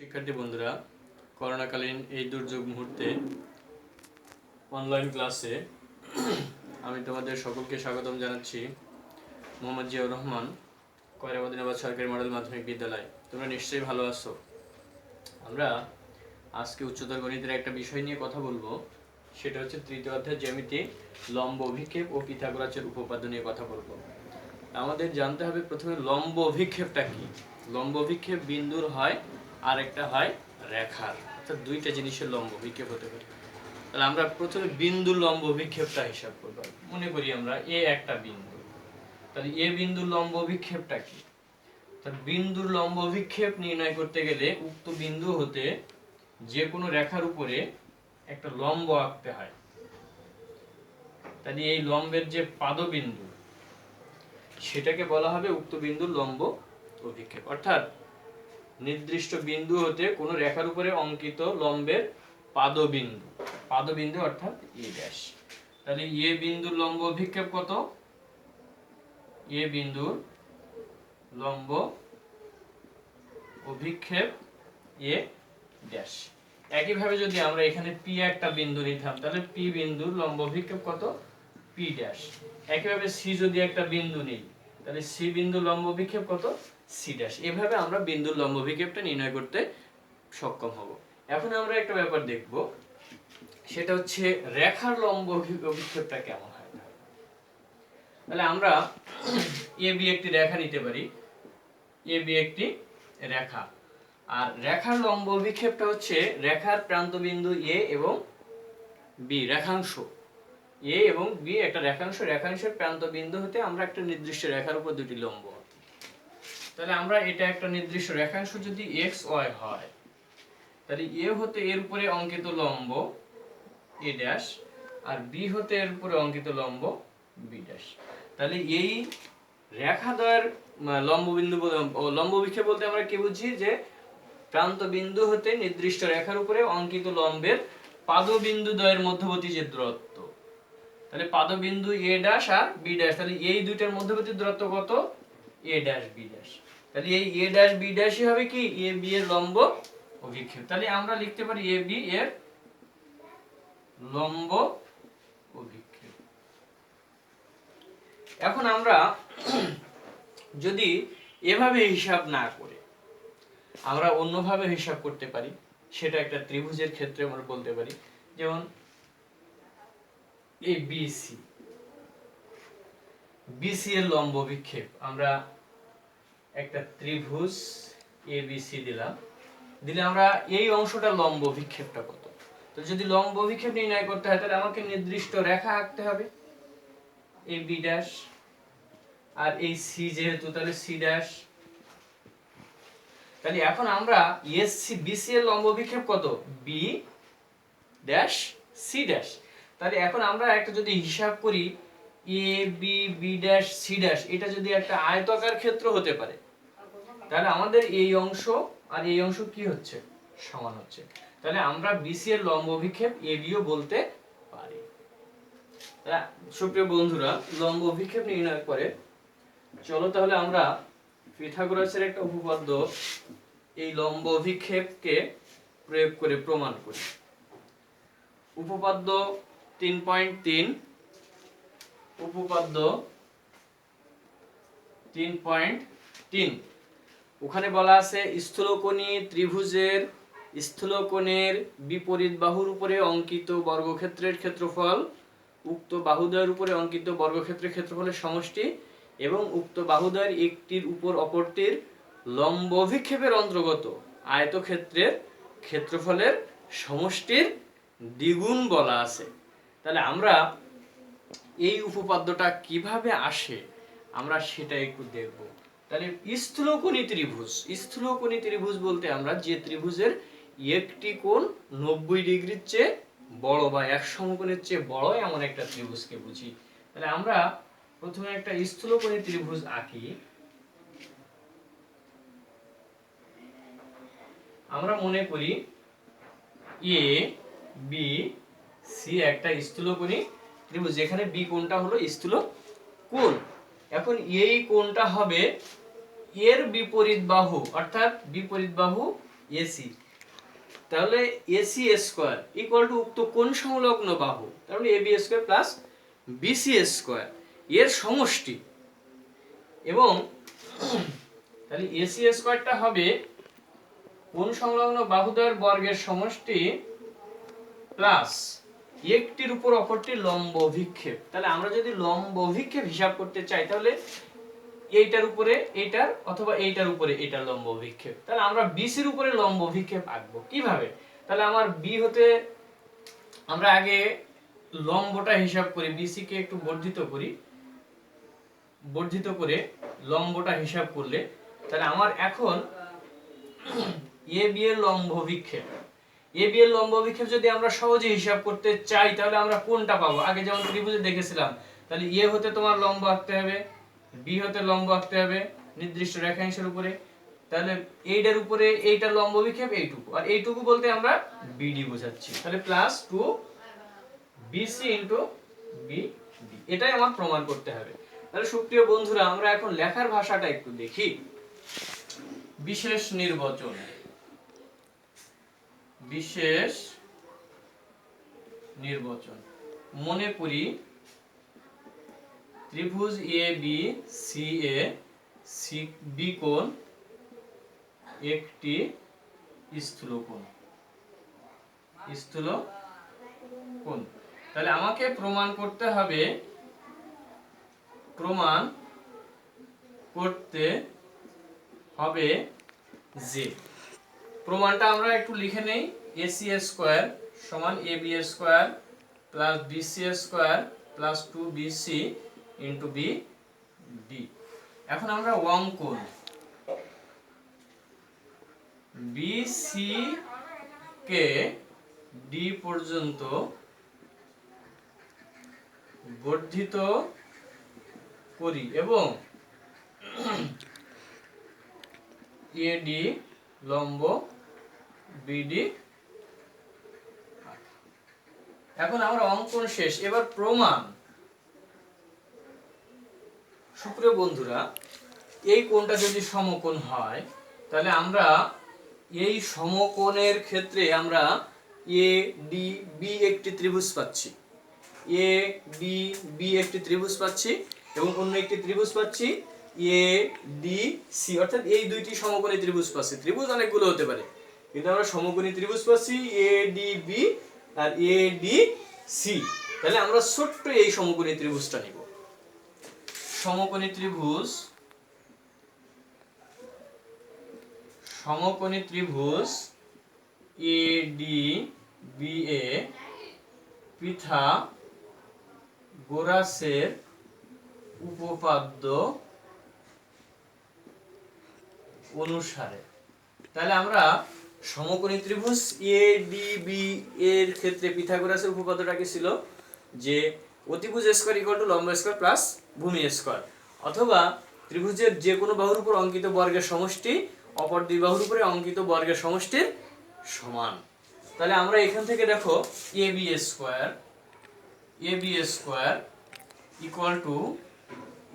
শিক্ষার্থী বন্ধুরা, করোনাকালীন এই দুর্যোগ মুহূর্তে অনলাইন ক্লাসে আমি তোমাদের সকলকে স্বাগতম জানাচ্ছি। মোহাম্মদ জিয়াউর রহমান, কয়রামদিনাবাদ সরকারি মডেল মাধ্যমিক বিদ্যালয়। তোমরা নিশ্চয়ই ভালো আছো। আমরা আজকে উচ্চতর গণিতের একটা বিষয় নিয়ে কথা বলবো, সেটা হচ্ছে তৃতীয় অধ্যায় জ্যামিতি, লম্ব অভিক্ষেপ ও পিথাগোরাসের উপপাদ্য নিয়ে কথা বলবো। আমাদের জানতে হবে প্রথমে লম্ব অভিক্ষেপটা কি। লম্ব অভিক্ষেপ বিন্দুর হয় আর একটা হয় রেখার, অর্থাৎ দুইটা জিনিসের লম্ব অভিক্ষেপ হতে পারে। তাহলে আমরা প্রথমে বিন্দুর লম্ব অভিক্ষেপটা হিসাব করব। মনে করি আমরা এ একটা বিন্দু, তাহলে এ বিন্দুর লম্ব অভিক্ষেপটা কি। তাহলে বিন্দুর লম্ব অভিক্ষেপ নির্ণয় করতে গেলে উক্ত বিন্দু হতে যে কোনো রেখার উপরে একটা লম্ব আঁকতে হয়। তাহলে এই লম্বের যে পাদবিন্দু সেটাকে বলা হবে উক্ত বিন্দুর লম্ব অভিক্ষেপ, অর্থাৎ নির্দিষ্ট বিন্দু হতে কোনো রেখার উপরে অঙ্কিত লম্বের পাদবিন্দু, পাদবিন্দু অর্থাৎ এ ড্যাশ। তাহলে এ বিন্দুর লম্ব অভিক্ষেপ কত? এ বিন্দুর লম্ব অভিক্ষেপ এ ড্যাশ। একইভাবে যদি আমরা এখানে পি একটা বিন্দু নিতাম, তাহলে পি বিন্দুর লম্ব অভিক্ষেপ কত? P dash. একইভাবে সি যদি একটা বিন্দু নিই, তাহলে সি বিন্দুর লম্ব অভিক্ষেপ কত? C dash. এভাবে আমরা বিন্দুর লম্ব অভিক্ষেপটা নির্ণয় করতে সক্ষম হব। এখন আমরা একটা ব্যাপার দেখব, সেটা হচ্ছে রেখার লম্ব অভিক্ষেপটা কেমন হয়। তাহলে আমরা এ বি একটি রেখা নিতে পারি, এ বি একটি রেখা, আর রেখার লম্ব অভিক্ষেপটা হচ্ছে রেখার প্রান্ত বিন্দু এ এবং বি, রেখাংশ এ এবং বি একটা রেখাংশ, রেখাংশের প্রান্ত বিন্দু হতে আমরা একটা নির্দিষ্ট রেখার উপর দুটি লম্ব। তাহলে আমরা এটা একটা নির্দিষ্ট রেখাংশ যদি এক্স ওয়াই হয়, তাহলে এ হতে এর উপরে অঙ্কিত লম্ব এ ড্যাশ, আর বি হতে এর উপরে অঙ্কিত লম্ব বি ড্যাশ। তাহলে এই রেখাদ্বয়ের লম্ব বিন্দু, লম্ব অভিক্ষেপ বলতে আমরা কি বুঝি, যে প্রান্ত বিন্দু হতে নির্দিষ্ট রেখার উপরে অঙ্কিত লম্বের পাদবিন্দু দ্বয়ের মধ্যবর্তী যে দূরত্ব। তাহলে পাদবিন্দু a dash R B dash, তাহলে এই দুইটার মধ্যবর্তী দূরত্ব কত? A dash B dash. তাহলে এই এ ড্যাশ বি ড্যাশই হবে কি এ বি এর লম্ব অভিক্ষেপ। তাহলে আমরা লিখতে পারি এ বি এর লম্ব অভিক্ষেপ। এখন আমরা যদি এভাবে হিসাব না করে আমরা অন্যভাবে হিসাব করতে পারি, সেটা একটা ত্রিভুজের ক্ষেত্রে আমরা বলতে পারি। যেমন এই বিসি, বিসি এর লম্ব অভিক্ষেপ, আমরা একটা ত্রিভুজ এবিসি দিলাম, দিলে আমরা এই অংশটা লম্ব অভিক্ষেপটা কত। তো যদি লম্ব অভিক্ষেপ নির্ণয় করতে হয়, তাহলে আমাকে নির্দিষ্ট রেখা আঁকতে হবে এই বি ড্যাশ, আর এই সি যেহেতু, তাহলে সি ড্যাশ। তাহলে এখন আমরা এসসি বিসি এর লম্ব অভিক্ষেপ কত? B dash C dash. তাহলে এখন আমরা একটা যদি হিসাব করি, A B B dash C dash, এটা যদি একটা আয়তাকার ক্ষেত্র হতে পারে, তাহলে আমাদের এই অংশ আর এই অংশ কি হচ্ছে? সমান হচ্ছে। তাহলে আমরা বিসি এর লম্ব অভিক্ষেপ এ বিও বলতে পারি। সুপ্রিয় বন্ধুরা, লম্ব অভিক্ষেপ নির্ণয় করে চলো তাহলে আমরা পিথাগোরাসের একটা উপপাদ্য এই লম্ব অভিক্ষেপকে প্রয়োগ করে প্রমাণ করি। উপপাদ্য 3.3, উপপাদ্য 3.3, ওখানে বলা আছে স্থূলকোণী ত্রিভুজের স্থূলকোণের বিপরীত বাহুর উপরে অঙ্কিত বর্গক্ষেত্রের ক্ষেত্রফল উক্ত বাহুদ্বয়ের উপরে অঙ্কিত বর্গক্ষেত্রের ক্ষেত্রফলের সমষ্টি এবং উক্ত বাহুদ্বয়ের একটির উপর অপরটির লম্ব অভিক্ষেপের অন্তর্গত আয়তক্ষেত্রের ক্ষেত্রফলের সমষ্টির দ্বিগুণ বলা আছে। তাহলে আমরা এই উপপাদ্যটা কিভাবে আসে আমরা সেটা একটু দেখব। তাহলে স্থূলকোণী ত্রিভুজ, স্থূলকোণী ত্রিভুজ বলতে আমরা যে ত্রিভুজের একটি কোণ 90 ডিগ্রির চেয়ে বড় বা এক সমকোণের চেয়ে বড় এমন একটা ত্রিভুজকে বুঝি। তাহলে আমরা প্রথমে একটা স্থূলকোণী ত্রিভুজ আঁকি। আমরা মনে করি এ বি সি একটা স্থূলকোণী ত্রিভুজ, যেখানে বি কোণটা হলো স্থূল কোণ। এখন এই কোণটা হবে এর বিপরীত বাহু, অর্থাৎ বিপরীত বাহু এসি, তাহলে এসি স্কয়ার ইকুয়াল টু উক্ত কোণ সংলগ্ন বাহু, তাহলে AB square plus BC square এর সমষ্টি, এবং তাহলে এসি স্কয়ারটা হবে কোণ সংলগ্ন বাহুদ্বয়ের বর্গের সমষ্টি প্লাস একটির উপর অপরটির লম্ব অভিক্ষেপ। তাহলে আমরা যদি লম্ব অভিক্ষেপ হিসাব করতে চাই তাহলে এইটার উপরে এইটার অথবা এইটার উপরে এটার লম্ব অভিক্ষেপ, তাহলে আমরা বিসির উপরে লম্ব অভিক্ষেপ আঁকবো কিভাবে? তাহলে আমার বি হতে আমরা আগে লম্বটা হিসাব করি, বিসি কে একটু বর্ধিত করে লম্বটা হিসাব করলে, তাহলে আমার এখন এ বি এর লম্ব অভিক্ষেপ, এ বি এর লম্ব অভিক্ষেপ যদি আমরা সহজে হিসাব করতে চাই তাহলে আমরা কোনটা পাবো? আগে যেমন ত্রিভুজে দেখেছিলাম, তাহলে এ হতে তোমার লম্ব আঁকতে হবে, বি হতে লম্ব আঁকতে হবে নির্দিষ্ট রেখাংশের উপরে, তাহলে এইটার উপরে এইটার লম্ব অভিক্ষেপ এইটুকু, আর এইটুকু বলতে আমরা বিডি বোঝাচ্ছি, তাহলে প্লাস 2 বিসি ইনটু বিডি, এটাই আমার প্রমাণ করতে হবে। তাহলে সুপ্রিয় বন্ধুরা, আমরা এখন লেখার ভাষাটা একটু দেখি। বিশেষ নির্বাচন, বিশেষ নির্বাচন, মনে করি ত্রিভুজ A B C A C B কোণ একটি স্থূল কোণ, স্থূল কোণ। তাহলে আমাকে প্রমাণ করতে হবে, প্রমাণ করতে হবে যে, প্রমাণটা আমরা একটু লিখে নেই, এসি স্কয়ার সমান AB square plus BC square plus 2bc into BD. এখন আমরা অঙ্কন বিসি কে ডি পর্যন্ত বর্ধিত করি এবং এডি লম্ব বিডি। এখন আমরা অঙ্কন শেষ, এবার প্রমাণ। সুপ্রিয় বন্ধুরা, এই কোণটা যদি সমকোণ হয় তাহলে আমরা এই সমকোণের ক্ষেত্রে আমরা এ ডি বি একটি ত্রিভুজ পাচ্ছি, এ ডি বি একটি ত্রিভুজ পাচ্ছি এবং অন্য একটি ত্রিভুজ পাচ্ছি এ ডি সি, অর্থাৎ এই দুইটি সমকোণী ত্রিভুজ পাচ্ছি। ত্রিভুজ অনেকগুলো হতে পারে কিন্তু আমরা সমকোণী ত্রিভুজ পাচ্ছি এ ডি বি আর এ ডি সি। তাহলে আমরা ছোট্ট এই সমকোণী ত্রিভুজটা নিব, সমকোণী ত্রিভুজ, সমকোণী ত্রিভুজ এ ডি বি এ পিথাগোরাসের উপপাদ্য অনুসারে। তাহলে আমরা সমকোণী ত্রিভুজ এ ডি বি এর ক্ষেত্রে পিথাগোরাসের উপপাদ্যটা কি ছিল? যে অতিভুজ স্কয়ার ইকুয়াল টু লম্ব স্কয়ার প্লাস ভূমি স্কয়ার, অথবা ত্রিভুজের যে কোনো বাহুর উপর অঙ্কিত বর্গের সমষ্টি অপর দুই বাহুর উপরে অঙ্কিত বর্গের সমষ্টির সমান। তাহলে আমরা এখান থেকে দেখো A B square equal to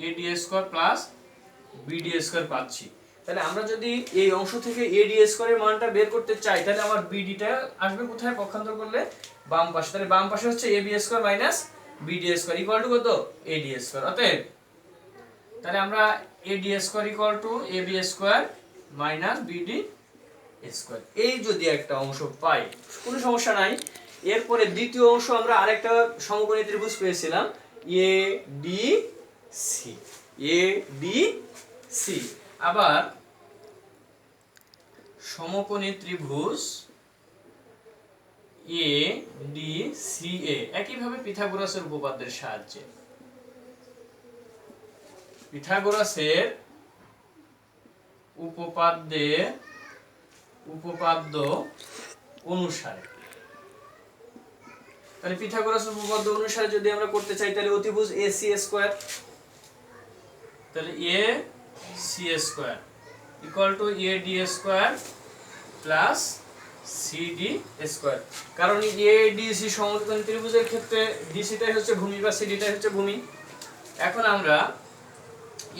AD square plus BD square পাচ্ছি। তাহলে আমরা যদি এই অংশ থেকে এডি স্কয়ারের মানটা বের করতে চাই তাহলে আমার বিডিটা আসবে কোথায়? পক্ষান্তর করলে বাম পাশে। তাহলে বাম পাশে হচ্ছে AB square minus BD square equal to কত? AD square. অতএব তাহলে আমরা AD square equal to AB square minus BD square, এই যদি একটা অংশ পাই কোনো সমস্যা নাই। এরপরে দ্বিতীয় অংশ আমরা আরেকটা সমকোণী ত্রিভুজ পেয়েছিলাম এ ডি সি, আবার সমকোণী ত্রিভুজ এ ডি সি এ একইভাবে পিথাগোরাসের উপপাদ্যের সাহায্যে, পিথাগোরাসের উপপাদ্য অনুসারে। তাহলে পিথাগোরাসের উপপাদ্য অনুসারে যদি আমরা করতে চাই তাহলে অতিভুজ এসি স্কয়ার, তাহলে A C square equal to A D square plus C D square. কারণ এ ডি সি সমকোণী ত্রিভুজের ক্ষেত্রে ডিসিটাই হচ্ছে ভূমি বা সিডিটাই হচ্ছে ভূমি। এখন আমরা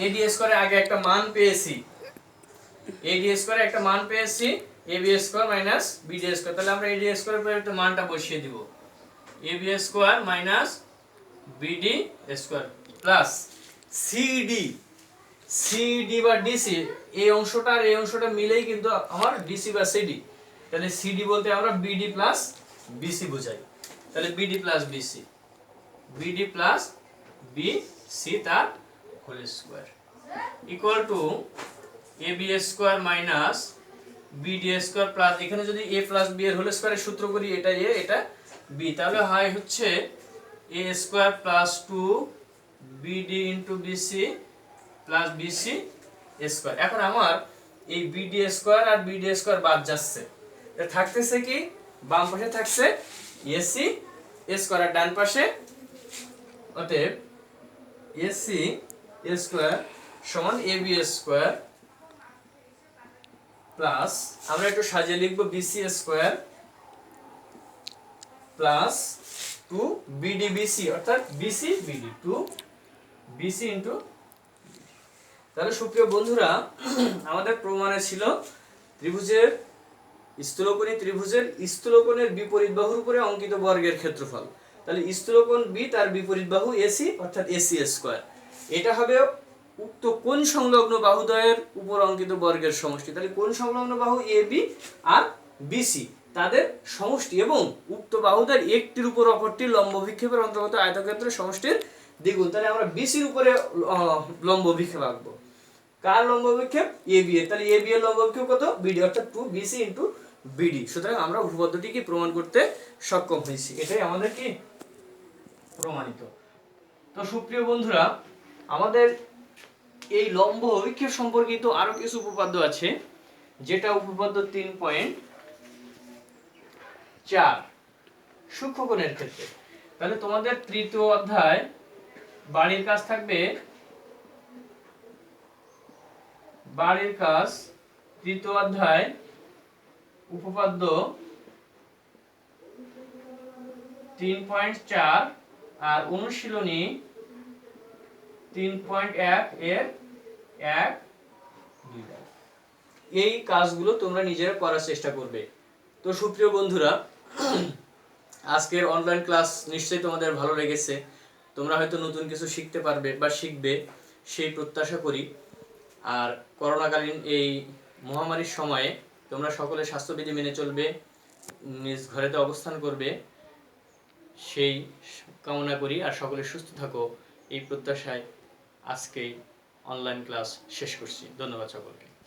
এ ডি স্কয়ারের আগে একটা মান পেয়েছি, এ ডি স্কয়ারে একটা মান পেয়েছি ab স্কয়ার মাইনাস bd স্কয়ার, তাহলে আমরা ad স্কয়ারের পরিবর্তে মানটা বসিয়ে দিব, ab স্কয়ার minus bd square plus cd, cd বা dc, এই অংশটা আর এই অংশটা মিলেই কিন্তু আমার dc বা cd, তাহলে cd বলতে আমরা bd প্লাস bc বোঝাই, তাহলে bd plus bc, bd plus bc তার whole square equal to ab স্কয়ার মাইনাস bd স্কয়ার প্লাস, এখানে যদি a প্লাস b এর হোল স্কয়ারের সূত্র করি, এটা a এটা b, তাহলে হয় হচ্ছে a square plus 2 bd into bc plus bc square. এখন আমার এই bd স্কয়ার আর bd স্কয়ার বাদ যাচ্ছে, এটা থাকতেছে কি, বাম পাশে থাকছে ac স্কয়ার আর ডান পাশে, অতএব ac স্কয়ার সমান ab স্কয়ার প্লাস, আমরা একটু সাজিয়ে লিখব bc square plus 2 bd bc, অর্থাৎ bc bd 2 bc ইনটু, তাহলে সুপ্রিয় বন্ধুরা আমাদের প্রমাণে ছিল ত্রিভুজের স্থূলকোণী ত্রিভুজের স্থূলকোণের বিপরীত বাহুর উপরে অঙ্কিত বর্গের ক্ষেত্রফল, তাহলে স্থূলকোণ b তার বিপরীত বাহু ac অর্থাৎ ac স্কয়ার, এটা হবে উক্ত কোণ সংলগ্ন বাহুদ্বয়ের উপর অঙ্কিত বর্গের সমষ্টি, তাহলে কোণ সংলগ্ন বাহু ab আর bc তাদের সমষ্টি এবং উক্ত বাহুদ্বয়ের একটির উপর অপরটির লম্ব বিক্ষেপের অন্তর্গত আয়তক্ষেত্রের সমষ্টির দ্বিগুণ, তাহলে আমরা bc এর উপরে লম্ব বিক্ষেপ আঁকবো, কার লম্ব বিক্ষেপ ab এর, তাহলে ab এর লম্ব বিক্ষেপ কত bd অর্থাৎ 2 bc ইনটু bd, সুতরাং আমরা উপপাদ্যটিকে প্রমাণ করতে সক্ষম হয়েছি, এটাই আমাদের কি প্রমাণিত। তো সুপ্রিয় বন্ধুরা আমাদের এই লম্ব অভিক্ষেপ সম্পর্কিত আরো কিছু উপপাদ্য আছে, যেটা উপপাদ্য 3.4 সূক্ষ্মকোণের ক্ষেত্রে, তাহলে তোমাদের তৃতীয় অধ্যায় বাড়ির কাজ থাকবে, বাড়ির কাজ তৃতীয় অধ্যায় উপপাদ্য 3.4 আর অনুশীলনী 3.1 এর 1 2, এই কাজগুলো তোমরা নিজেরা করার চেষ্টা করবে। তো সুপ্রিয় বন্ধুরা আজকের অনলাইন ক্লাস নিশ্চয়ই তোমাদের ভালো লেগেছে, তোমরা হয়তো নতুন কিছু শিখতে পারবে বা শিখবে সেই প্রত্যাশা করি। আর করোনাকালীন এই মহামারীর সময়ে তোমরা সকলে স্বাস্থ্যবিধি মেনে চলবে, নিজ ঘরেতে অবস্থান করবে সেই কামনা করি, আর সকলে সুস্থ থাকো এই প্রত্যাশায় আজকে অনলাইন ক্লাস শেষ করছি। ধন্যবাদ সকলকে।